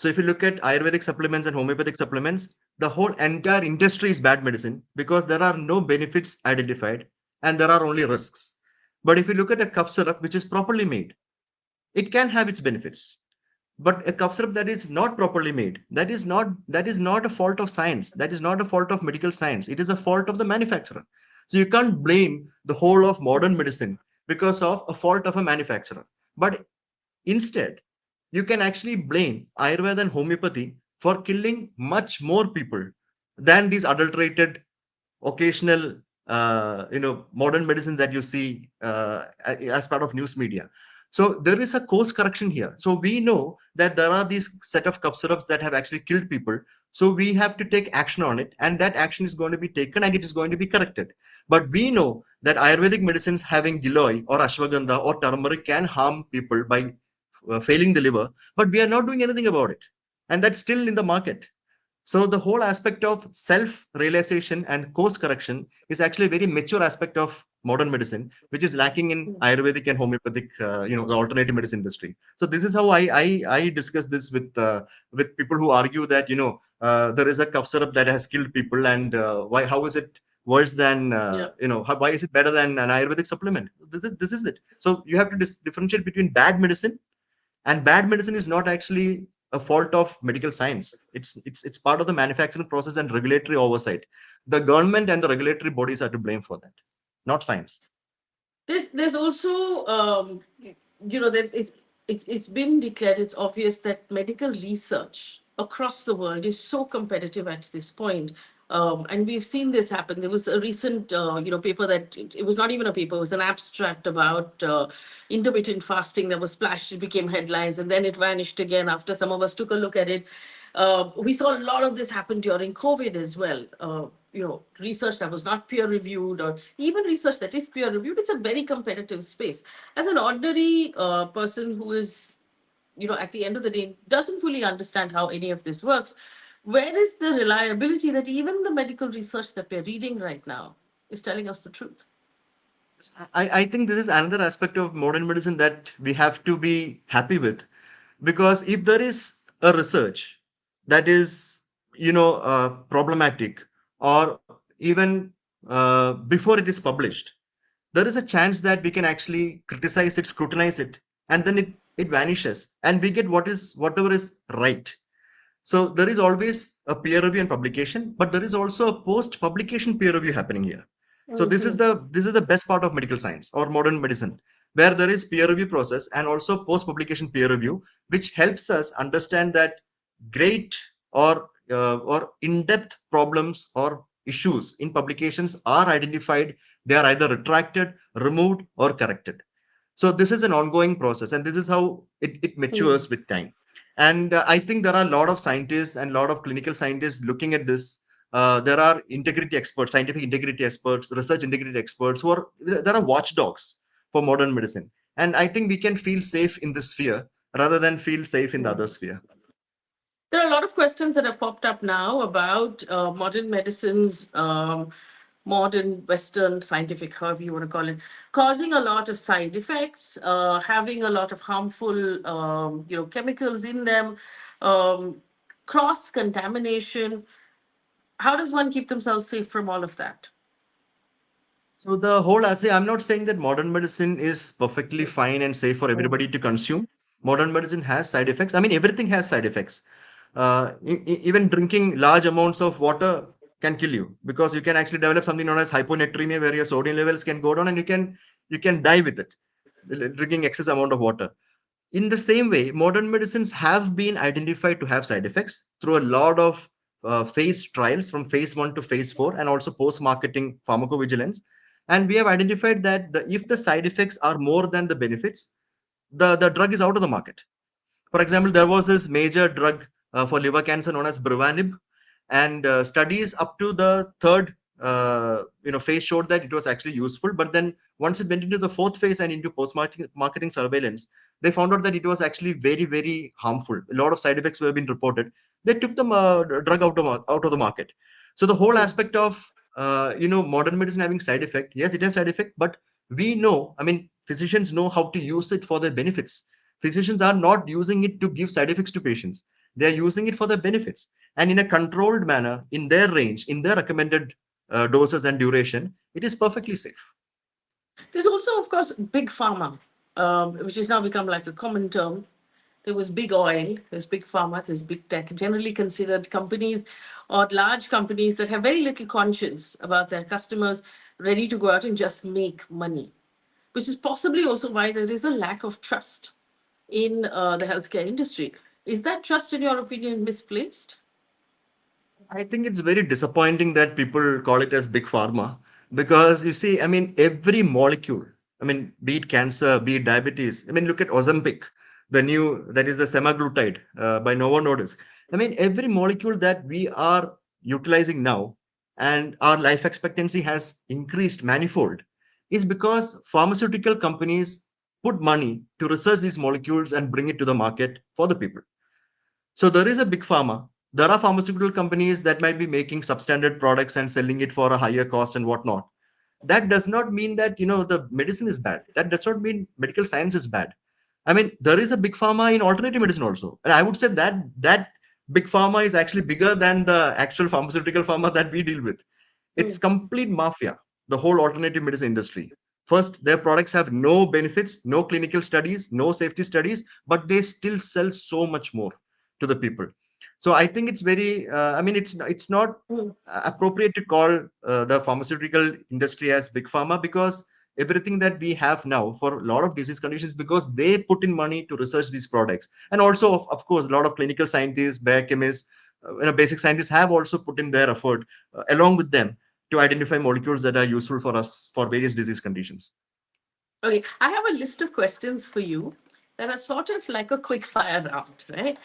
So if you look at Ayurvedic supplements and homeopathic supplements, the whole entire industry is bad medicine because there are no benefits identified and there are only risks. But if you look at a cough syrup which is properly made, it can have its benefits. But a cough syrup that is not properly made, that is not a fault of science. That is not a fault of medical science. It is a fault of the manufacturer. So you can't blame the whole of modern medicine because of a fault of a manufacturer. But Instead, you can actually blame Ayurveda and homeopathy for killing much more people than these adulterated occasional modern medicines that you see as part of news media. So there is a course correction here. So we know that there are these set of cough syrups that have actually killed people. So we have to take action on it, and that action is going to be taken and it is going to be corrected. But we know that Ayurvedic medicines having giloy or ashwagandha or turmeric can harm people by failing the liver, but we are not doing anything about it, and that's still in the market. So the whole aspect of self-realization and course correction is actually a very mature aspect of modern medicine, which is lacking in Ayurvedic and homeopathic, the alternative medicine industry. So this is how I discuss this with people who argue that there is a cough syrup that has killed people, and why how is it worse than Yeah. why is it better than an Ayurvedic supplement? This is it. So you have to differentiate between bad medicine, and bad medicine is not actually a fault of medical science. It's part of the manufacturing process and regulatory oversight. The government and the regulatory bodies are to blame for that, not science. There's also there's it's been declared, it's obvious that medical research across the world is so competitive at this point. And we've seen this happen. There was a recent paper that it was not even a paper, it was an abstract about intermittent fasting that was splashed, it became headlines, and then it vanished again after some of us took a look at it. We saw a lot of this happen during COVID as well. Research that was not peer reviewed, or even research that is peer reviewed, it's a very competitive space. As an ordinary person who is, at the end of the day, doesn't fully understand how any of this works, where is the reliability that even the medical research that we're reading right now is telling us the truth? I think this is another aspect of modern medicine that we have to be happy with, because if there is a research that is problematic, or even before it is published, there is a chance that we can actually criticize it, scrutinize it, and then it vanishes, and we get whatever is right. So there is always a peer review and publication, but there is also a post publication peer review happening here. So this is the best part of medical science or modern medicine, where there is peer review process and also post publication peer review, which helps us understand that great or in-depth problems or issues in publications are identified. They are either retracted, removed, or corrected. So this is an ongoing process, and this is how it matures with time. And I think there are a lot of scientists and a lot of clinical scientists looking at this. There are integrity experts, scientific integrity experts, research integrity experts who are there are watchdogs for modern medicine. And I think we can feel safe in this sphere rather than feel safe in the other sphere. There are a lot of questions that have popped up now about modern medicines, modern Western scientific, however you want to call it, causing a lot of side effects, having a lot of harmful, chemicals in them, um, cross contamination. How does one keep themselves safe from all of that? So the whole, I say, I'm not saying that modern medicine is perfectly Yes. fine and safe for everybody to consume. Modern medicine has side effects. I mean, everything has side effects. Even drinking large amounts of water can kill you, because you can actually develop something known as hyponatremia, where your sodium levels can go down and you can die with it, drinking excess amount of water. In the same way, modern medicines have been identified to have side effects through a lot of phase trials from phase 1 to phase 4, and also post marketing pharmacovigilance. And we have identified that if the side effects are more than the benefits, the drug is out of the market. For example, there was this major drug for liver cancer known as Brivanib, and studies up to the third phase showed that it was actually useful. But then once it went into the fourth phase and into post-marketing surveillance, they found out that it was actually very, very harmful. A lot of side effects were being reported. They took the drug out of the market. So the whole aspect of modern medicine having side effect, yes, it has side effect, but we know, I mean, physicians know how to use it for their benefits. Physicians are not using it to give side effects to patients. They are using it for their benefits, and in a controlled manner, in their range, in their recommended doses and duration, it is perfectly safe. There's also, of course, big pharma, which has now become like a common term. There was big oil, there's big pharma, there's big tech, generally considered companies or large companies that have very little conscience about their customers, ready to go out and just make money, which is possibly also why there is a lack of trust in the healthcare industry. Is that trust, in your opinion, misplaced? I think it's very disappointing that people call it as big pharma because you see, I mean, every molecule, I mean, be it cancer, be it diabetes, I mean, look at Ozempic, the new, that is the semaglutide by Novo Nordisk. I mean, every molecule that we are utilizing now and our life expectancy has increased manifold is because pharmaceutical companies put money to research these molecules and bring it to the market for the people. So there is a big pharma. There are pharmaceutical companies that might be making substandard products and selling it for a higher cost and whatnot. That does not mean that the medicine is bad. That does not mean medical science is bad. I mean, there is a big pharma in alternative medicine also, and I would say that that big pharma is actually bigger than the actual pharmaceutical pharma that we deal with. It's Mm. complete mafia, the whole alternative medicine industry. First, their products have no benefits, no clinical studies, no safety studies, but they still sell so much more to the people. So I think it's very, I mean, it's not Mm. appropriate to call the pharmaceutical industry as big pharma because everything that we have now for a lot of disease conditions because they put in money to research these products and also of course a lot of clinical scientists biochemists basic scientists have also put in their effort along with them to identify molecules that are useful for us for various disease conditions. Okay, I have a list of questions for you that are sort of like a quick fire round, right?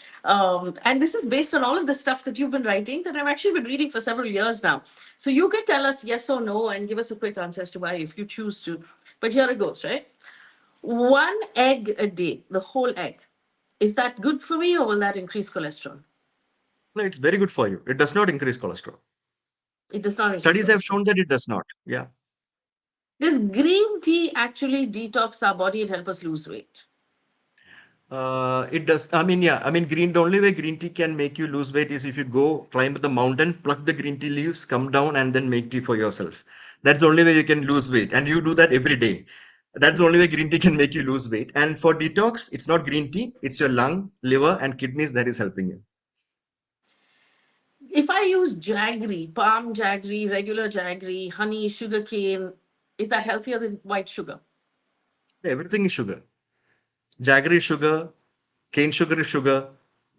And this is based on all of the stuff that you've been writing that I've actually been reading for several years now. So you can tell us yes or no and give us a quick answer as to why if you choose to. But here it goes, right? One egg a day, the whole egg. Is that good for me or will that increase cholesterol? No, it's very good for you. It does not increase cholesterol. It does not increase Studies have cholesterol. shown that it does not. Yeah. Does green tea actually detox our body and help us lose weight? It does. I mean, yeah. I mean, the only way green tea can make you lose weight is if you go climb the mountain, pluck the green tea leaves, come down, and then make tea for yourself. That's the only way you can lose weight. And you do that every day. That's the only way green tea can make you lose weight. And for detox, it's not green tea, it's your lung, liver, and kidneys that is helping you. If I use jaggery, palm jaggery, regular jaggery, honey, sugar cane, is that healthier than white sugar? Everything is sugar. Jaggery is sugar, cane sugar is sugar,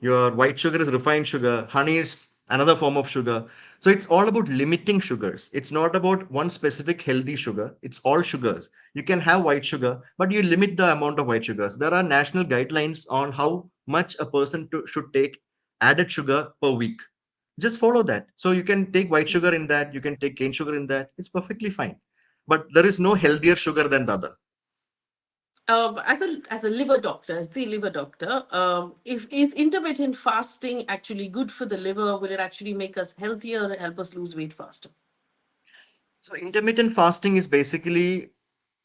your white sugar is refined sugar, honey is another form of sugar. So it's all about limiting sugars. It's not about one specific healthy sugar. It's all sugars. You can have white sugar, but you limit the amount of white sugars. There are national guidelines on how much a person should take added sugar per week. Just follow that. So you can take white sugar in that, you can take cane sugar in that. It's perfectly fine. But there is no healthier sugar than the other. As a liver doctor, as the liver doctor, if is intermittent fasting actually good for the liver? Will it actually make us healthier and help us lose weight faster? So intermittent fasting is basically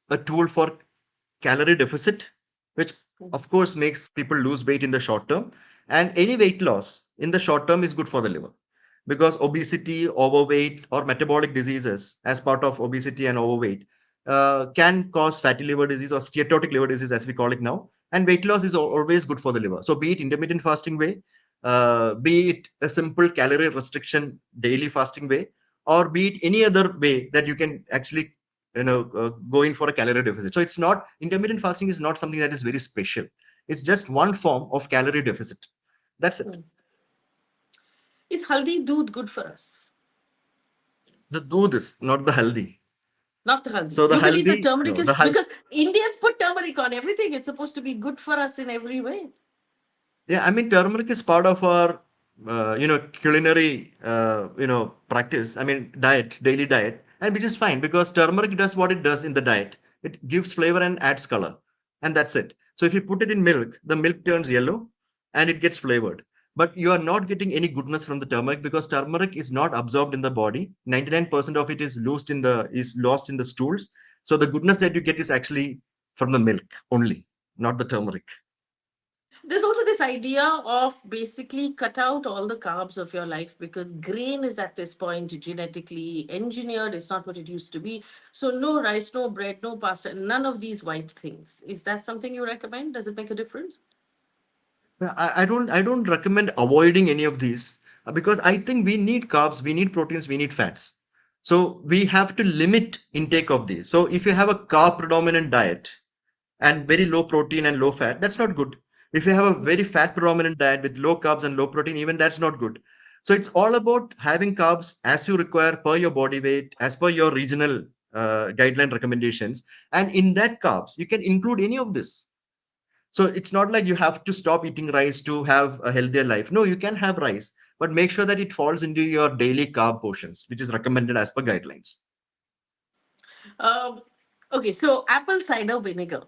a tool for calorie deficit, which of course makes people lose weight in the short term. And any weight loss in the short term is good for the liver because obesity, overweight, or metabolic diseases, as part of obesity and overweight, can cause fatty liver disease or steatotic liver disease, as we call it now. And weight loss is always good for the liver. So, be it intermittent fasting way, be it a simple calorie restriction daily fasting way, or be it any other way that you can actually go in for a calorie deficit. So it's not intermittent fasting is not something that is very special. It's just one form of calorie deficit. That's it. Hmm. Is haldi doodh good for us? The doodh is not the haldi. Not the haldi. So the You believe that haldi, turmeric no, the is haldi. because Indians put turmeric on everything. It's supposed to be good for us in every way. Yeah, I mean, turmeric is part of our, culinary, practice. I mean, diet, daily diet, and which is fine because turmeric does what it does in the diet. It gives flavor and adds color, and that's it. So if you put it in milk, the milk turns yellow, and it gets flavored. But you are not getting any goodness from the turmeric because turmeric is not absorbed in the body. 99% of it is lost in the stools. So the goodness that you get is actually from the milk only, not the turmeric. There's also this idea of basically cut out all the carbs of your life because grain is at this point genetically engineered. It's not what it used to be. So, no rice, no bread, no pasta, none of these white things. Is that something you recommend? Does it make a difference? I don't recommend avoiding any of these because I think we need carbs, we need proteins, we need fats. So we have to limit intake of these. So if you have a carb predominant diet and very low protein and low fat, that's not good. If you have a very fat predominant diet with low carbs and low protein, even that's not good. So it's all about having carbs as you require per your body weight, as per your regional guideline recommendations. And in that carbs, you can include any of this. So it's not like you have to stop eating rice to have a healthier life. No, you can have rice, but make sure that it falls into your daily carb portions, which is recommended as per guidelines. Um, okay, so apple cider vinegar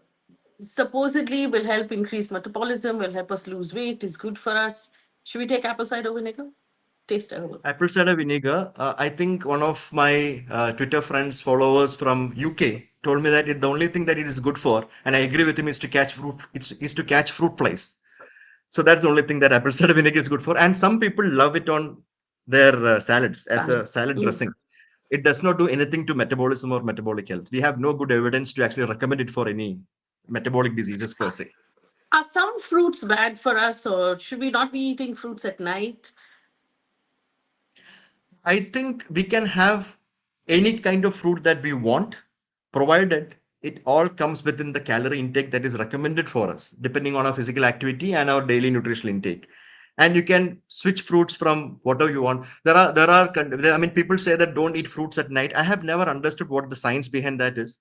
supposedly will help increase metabolism, will help us lose weight, is good for us. Should we take apple cider vinegar? Tastes terrible. Apple cider vinegar. I think one of my Twitter friends, followers from UK, told me that the only thing that it is good for, and I agree with him, is to catch fruit. Is to catch fruit flies. So that's the only thing that apple cider vinegar is good for. And some people love it on their salads as a Salads. salad Mm. dressing. It does not do anything to metabolism or metabolic health. We have no good evidence to actually recommend it for any metabolic diseases per se. Are some fruits bad for us, or should we not be eating fruits at night? I think we can have any kind of fruit that we want, provided it all comes within the calorie intake that is recommended for us, depending on our physical activity and our daily nutritional intake. And you can switch fruits from whatever you want. I mean, people say that don't eat fruits at night. I have never understood what the science behind that is.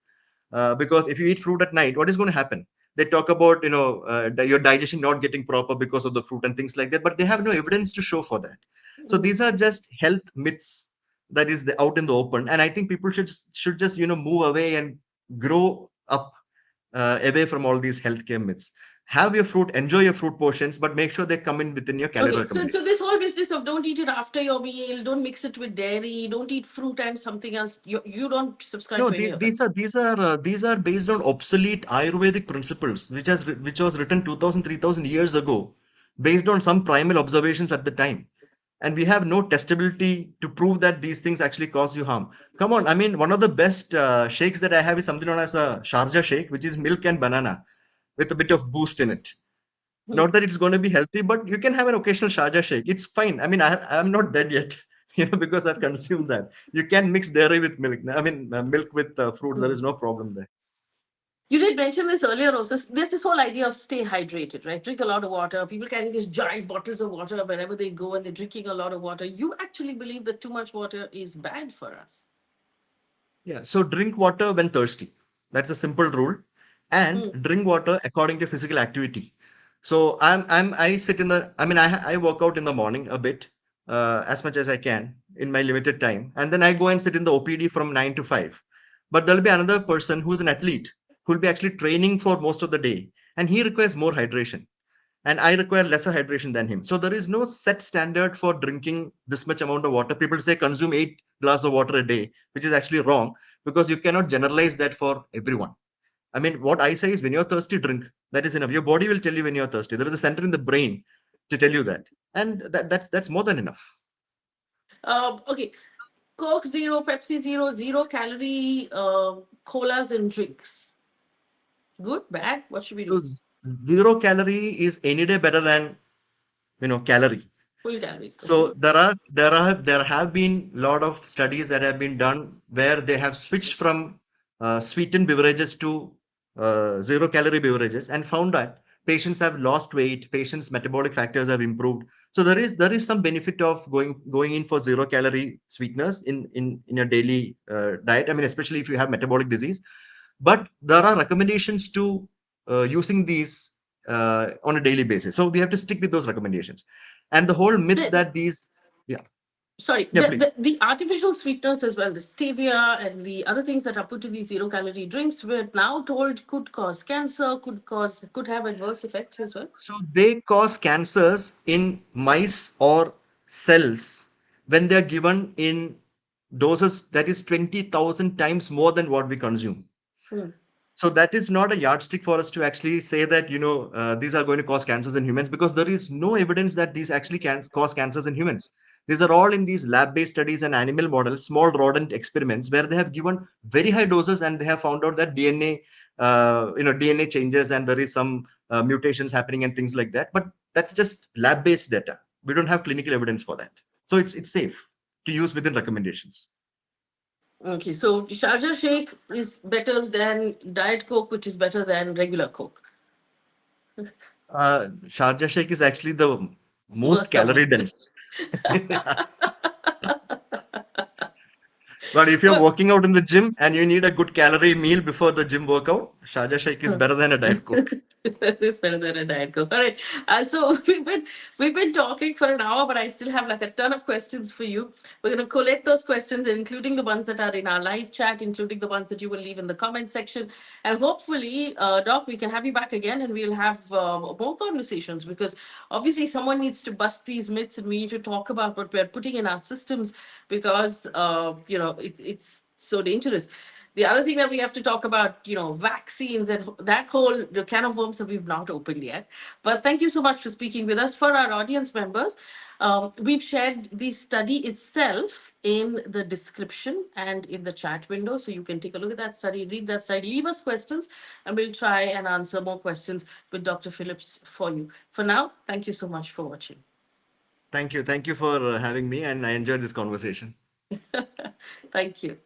Because if you eat fruit at night, what is going to happen? They talk about, your digestion not getting proper because of the fruit and things like that, but they have no evidence to show for that. So Mm. these are just health myths that is out in the open, and I think people should just move away and grow up away from all these healthcare myths. Have your fruit, enjoy your fruit portions, but make sure they come in within your calorie Okay, so recommendation. this whole business of don't eat it after your meal, don't mix it with dairy, don't eat fruit and something else. You don't subscribe No, to any of that. these are based on obsolete Ayurvedic principles, which was written 2,000 3,000 years ago, based on some primal observations at the time, and we have no testability to prove that these things actually cause you harm. Come on, I mean, one of the best shakes that I have is something known as a Sharjah shake, which is milk and banana with a bit of boost in it. Hmm. Not that it's going to be healthy, but you can have an occasional Sharjah shake. It's fine. I mean, I'm not dead yet, because I've consumed that. You can mix dairy with milk. I mean, milk with fruits. There is no problem there. You did mention this earlier also. There's this whole idea of stay hydrated, right? Drink a lot of water. People carry these giant bottles of water wherever they go and they're drinking a lot of water. You actually believe that too much water is bad for us. Yeah. So drink water when thirsty. That's a simple rule, and Mm. drink water according to physical activity. So I sit in the. I mean, I work out in the morning a bit, as much as I can in my limited time, and then I go and sit in the OPD from 9 to 5. But there'll be another person who's an athlete who'll be actually training for most of the day, and he requires more hydration, and I require lesser hydration than him. So there is no set standard for drinking this much amount of water. People say consume 8 glasses of water a day, which is actually wrong, because you cannot generalize that for everyone. I mean, what I say is when you're thirsty, drink. That is enough. Your body will tell you when you're thirsty. There is a center in the brain to tell you that, and that's more than enough. Okay. Coke zero, Pepsi zero, zero calorie colas and drinks. Good, bad? What should we So do? 0 calorie is any day better than calorie. Full calories. Okay. So there have been a lot of studies that have been done where they have switched from sweetened beverages to 0 calorie beverages, and found that patients have lost weight, patients' metabolic factors have improved. So there is some benefit of going in for 0 calorie sweeteners in your daily diet. I mean, especially if you have metabolic disease. But there are recommendations to using these on a daily basis. So we have to stick with those recommendations. And the whole myth The, that these, yeah, sorry, yeah, please. the artificial sweeteners as well, the stevia and the other things that are put in these zero calorie drinks, we're now told could cause cancer, could have adverse effects as well. So they cause cancers in mice or cells when they are given in doses that is 20,000 times more than what we consume. Hmm. So that is not a yardstick for us to actually say that these are going to cause cancers in humans, because there is no evidence that these actually can cause cancers in humans. These are all in these lab-based studies and animal models, small rodent experiments, where they have given very high doses and they have found out that DNA changes, and there is some mutations happening and things like that. But that's just lab-based data. We don't have clinical evidence for that. So it's safe to use within recommendations. Okay, so Sharjah shake is better than Diet Coke, which is better than regular Coke. Sharjah shake is actually the most Worst calorie among dense. But if you're well, working out in the gym and you need a good calorie meal before the gym workout, Sharjah shake is better than a Diet Coke. it's better than a diet coke. All right. So we've been talking for an hour, but I still have like a ton of questions for you. We're going to collect those questions, including the ones that are in our live chat, including the ones that you will leave in the comment section, and hopefully, Doc, we can have you back again, and we'll have more conversations because obviously someone needs to bust these myths, and we need to talk about what we're putting in our systems because it's so dangerous. The other thing that we have to talk about, vaccines and that whole can of worms that we've not opened yet. But thank you so much for speaking with us. For our audience members, we've shared the study itself in the description and in the chat window. So you can take a look at that study, read that study, leave us questions, and we'll try and answer more questions with Dr. Phillips for you. For now, thank you so much for watching. Thank you. Thank you for having me, and I enjoyed this conversation. Thank you.